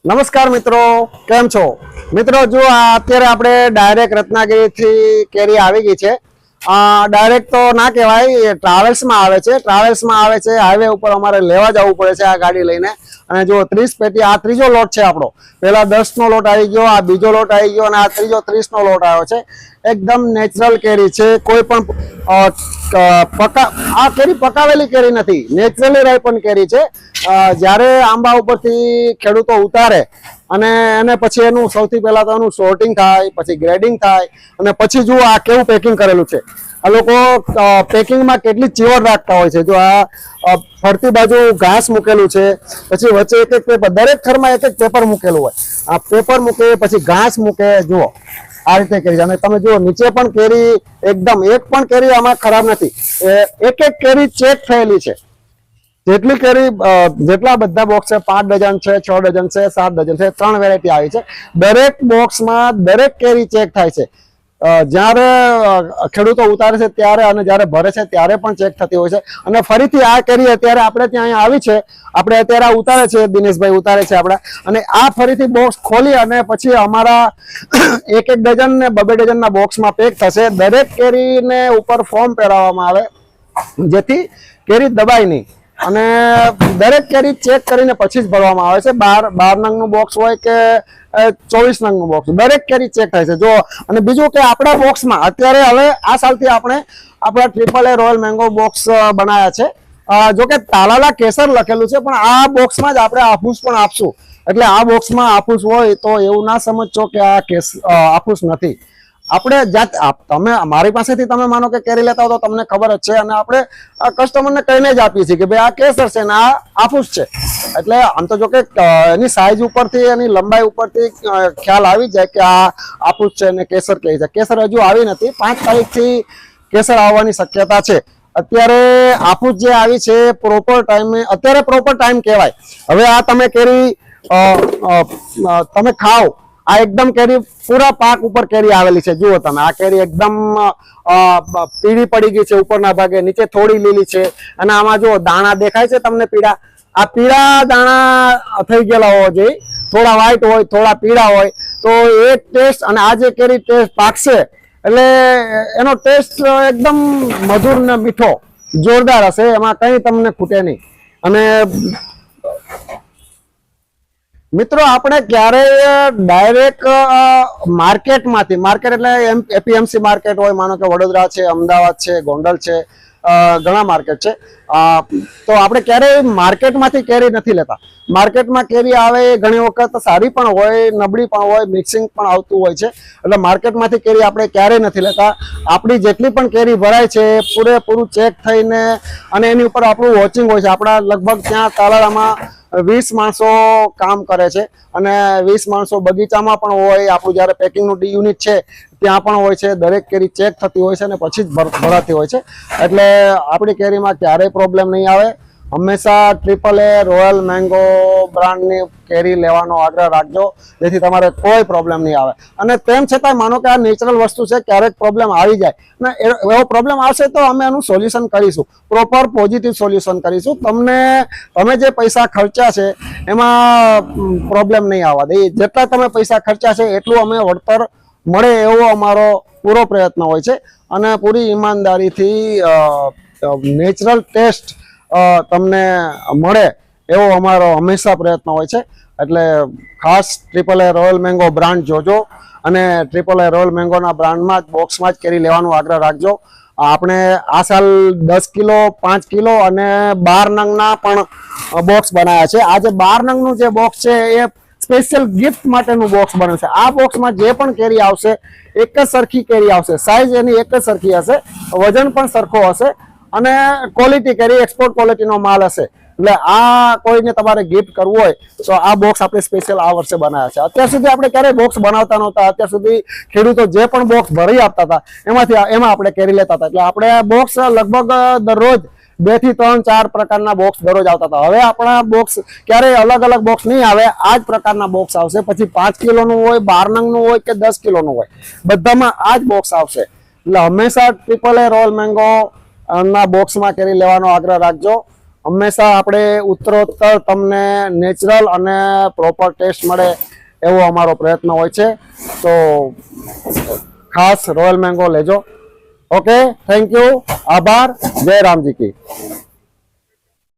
નમસ્કાર મિત્રો, કેમ છો મિત્રો? જો અત્યારે આપણે ડાયરેક્ટ રત્નાગીરીથી કેરી આવી ગઈ છે. ડાયરેક્ટ તો ના કહેવાય, ટ્રાવેલ્સમાં આવે છે. હાઈવે ઉપર અમારે લેવા જવું પડે છે આ ગાડી લઈને. અને જો 30 પેટી, આ ત્રીજો લોટ છે આપણો. પહેલા 10 નો લોટ આવી ગયો, આ બીજો લોટ આવી ગયો અને આ ત્રીજો 30 નો લોટ આવ્યો છે. એકદમ નેચરલ કેરી છે. કોઈ પણ આ કેરી પકાવેલી કેરી નથી, નેચરલી રાઈપન કેરી છે. જ્યારે આંબા ઉપરથી ખેડૂતો ઉતારે અને એને પછી એનું સૌથી પહેલા તો એનું સોર્ટિંગ થાય, પછી ગ્રેડિંગ થાય અને પછી જુઓ આ કેવું પેકિંગ કરેલું છે. આ લોકો પેકિંગમાં કેટલી ચીવડ રાખતા હોય છે. જો આ ફરતી બાજુ ઘાસ મૂકેલું છે, પછી વચ્ચે એક એક પેપર, દરેક થરમાં એક એક પેપર મૂકેલું હોય. આ પેપર મૂકે, પછી ઘાસ મૂકે. જુઓ આ રીતે કેરી છે. અને તમે જુઓ નીચે પણ કેરી એકદમ, એક પણ કેરી આમાં ખરાબ નથી. એક એક કેરી ચેક થયેલી છે. જેટલી કેરી, જેટલા બધા બોક્સ છે, 5 ડઝન છે, 6 ડઝન છે, 7 ડઝન છે, 3 વેરાયટી આવી છે. દરેક બોક્સમાં દરેક કેરી ચેક થાય છે. જ્યારે ખેડૂતો ઉતારે છે ત્યારે અને જ્યારે ભરે છે ત્યારે પણ ચેક થતી હોય છે. અને ફરીથી આ કેરી અત્યારે આપણે ત્યાં અહીંયા આવી છે, આપણે અત્યારે ઉતારે છે, દિનેશભાઈ ઉતારે છે આપણા. અને આ ફરીથી બોક્સ ખોલી અને પછી અમારા એક ડઝન ને 2 ડઝનના બોક્સમાં પેક થશે. દરેક કેરીને ઉપર ફોર્મ પહેરાવવામાં આવે જેથી કેરી દબાય નહીં. અને દરેક કેરી ચેક કરીને પછી જ ભરવામાં આવે છે. 12 નંગનું બોક્સ હોય કે 24 નંગનું બોક્સ, દરેક કેરી ચેક થાય છે. જો અને બીજું કે આપણા બોક્સમાં અત્યારે હવે આ સાલથી આપણે આપણા AAA રોયલ મેંગો બોક્સ બનાવ્યા છે. જો કે તાલાલા કેસર લખેલું છે, પણ આ બોક્સમાં જ આપણે આફૂસ પણ આપશું. એટલે આ બોક્સમાં આફૂસ હોય તો એવું ના સમજજો કે આ આફૂસ નથી. આપણે તમે મારી પાસેથી તમે માનો કે કેરી લેતા હો તો તમને ખબર જ છે. અને આપણે કસ્ટમરને કહીને જ આપીએ છીએ કે ભાઈ આ કેસર છે ને આ આફૂસ છે. એટલે આમ તો જો કે એની સાઈઝ ઉપરથી, એની લંબાઈ ઉપરથી ખ્યાલ આવી જાય કે આ આફૂસ છે ને કેસર કહે છે. કેસર હજુ આવી નથી, 5 તારીખથી કેસર આવવાની શક્યતા છે. અત્યારે આફૂસ જે આવી છે પ્રોપર ટાઈમે, અત્યારે પ્રોપર ટાઈમ કહેવાય. હવે આ તમે કેરી તમે ખાઓ, આ એકદમ કેરી પૂરા પાક ઉપર કેરી આવેલી છે. જુઓ તમે, આ કેરી એકદમ પીળી પડી ગઈ છે ઉપરના ભાગે, નીચે થોડી લીલી છે. અને આમાં જો દાણા દેખાય છે તમને પીળા, આ પીળા દાણા થઈ ગયેલા હોવા જોઈએ. થોડા વ્હાઈટ હોય, થોડા પીળા હોય તો એ ટેસ્ટ, અને આ જે કેરી ટેસ્ટ પાકશે એટલે એનો ટેસ્ટ એકદમ મધુર ને મીઠો જોરદાર હશે. એમાં કંઈ તમને ખૂટે નહીં. અને મિત્રો આપણે ક્યારેય ડાયરેક્ટ માર્કેટમાંથી, માર્કેટ એટલે એપીએમસી માર્કેટ હોય, માનો કે વડોદરા છે, અમદાવાદ છે, ગોંડલ છે, ઘણા માર્કેટ છે. તો આપણે ક્યારેય માર્કેટમાંથી કેરી નથી લેતા. માર્કેટમાં કેરી આવે ઘણી વખત સારી પણ હોય, નબળી પણ હોય, મિક્સિંગ પણ આવતું હોય છે. એટલે માર્કેટમાંથી કેરી આપણે ક્યારેય નથી લેતા. આપણી જેટલી પણ કેરી ભરાય છે પૂરેપૂરું ચેક થઈને, અને એની ઉપર આપણું વોચિંગ હોય છે. આપણા લગભગ ત્યાં તાલાળામાં 20 માણસો કામ કરે છે. અને 20 માણસો બગીચામાં પણ હોય. આપણું જ્યારે પેકિંગનું યુનિટ છે ત્યાં પણ હોય છે. દરેક કેરી ચેક થતી હોય છે અને પછી જ ભરાતી હોય છે. એટલે આપણી કેરીમાં ક્યારેય પ્રોબ્લેમ નહીં આવે. હંમેશા AAA રોયલ મેંગો બ્રાન્ડની કેરી લેવાનો આગ્રહ રાખજો, જેથી તમારે કોઈ પ્રોબ્લેમ નહીં આવે. અને તેમ છતાં માનો કે આ નેચરલ વસ્તુ છે, ક્યારેક પ્રોબ્લેમ આવી જાય ને, એવો પ્રોબ્લેમ આવશે તો અમે એનું સોલ્યુશન કરીશું, પ્રોપર પોઝિટિવ સોલ્યુશન કરીશું. તમે જે પૈસા ખર્ચ્યા છે એમાં પ્રોબ્લેમ નહીં આવવા દે. જેટલા તમે પૈસા ખર્ચ્યા છે એટલું અમે વળતર મળે એવો અમારો પૂરો પ્રયત્ન હોય છે. અને પૂરી ઈમાનદારીથી નેચરલ ટેસ્ટ તમને મળે એવો અમારો હંમેશા પ્રયત્ન હોય છે. એટલે ખાસ AAA રોયલ મેંગો બ્રાન્ડ જોજો અને AAA રોયલ મેંગોના બ્રાન્ડમાં જ, બોક્સમાં જ કેરી લેવાનો આગ્રહ રાખજો. આપણે આ સાલ 10 કિલો, 5 કિલો અને 12 નંગના પણ બોક્સ બનાવ્યા છે. આ જે 12 નંગનું જે બોક્સ છે એ સ્પેશિયલ ગિફ્ટ માટેનું બોક્સ બન્યું છે. આ બોક્સમાં જે પણ કેરી આવશે એક જ સરખી કેરી આવશે, સાઈઝ એની એક જ સરખી હશે, વજન પણ સરખો હશે અને ક્વોલિટી કેરી, એક્સપોર્ટ ક્વોલિટીનો માલ હશે. એટલે આ કોઈને તમારે ગિફ્ટ કરવું હોય તો આ બોક્સ આપણે સ્પેશિયલ આ વર્ષે બનાવ્યા છે. અત્યાર સુધી આપણે ક્યારેય બોક્સ બનાવતા નહોતા. અત્યાર સુધી ખેડૂતો જે પણ બોક્સ ભરી આપતા હતા એમાં આપણે કેરી લેતા હતા. એટલે આપણે બોક્સ લગભગ દરરોજ 2 થી 3, 4 પ્રકારના બોક્સ દરરોજ આવતા હતા. હવે આપણા બોક્સ ક્યારેય અલગ અલગ બોક્સ નહીં આવે, આ જ પ્રકારના બોક્સ આવશે. પછી 5 કિલોનું હોય, 12 નંગનું હોય કે 10 કિલોનું હોય, બધામાં આ જ બોક્સ આવશે. એટલે હંમેશા AAA રોયલ મેંગો ના બોક્સમાં કેરી લેવાનો આગ્રહ રાખજો. હંમેશા આપણે ઉત્તરોત્તર તમને નેચરલ અને પ્રોપર ટેસ્ટ મળે એવો અમારો પ્રયત્ન હોય છે. તો ખાસ રોયલ મેંગો લેજો. ઓકે, થેન્ક યુ, આભાર, જય રામજી કી.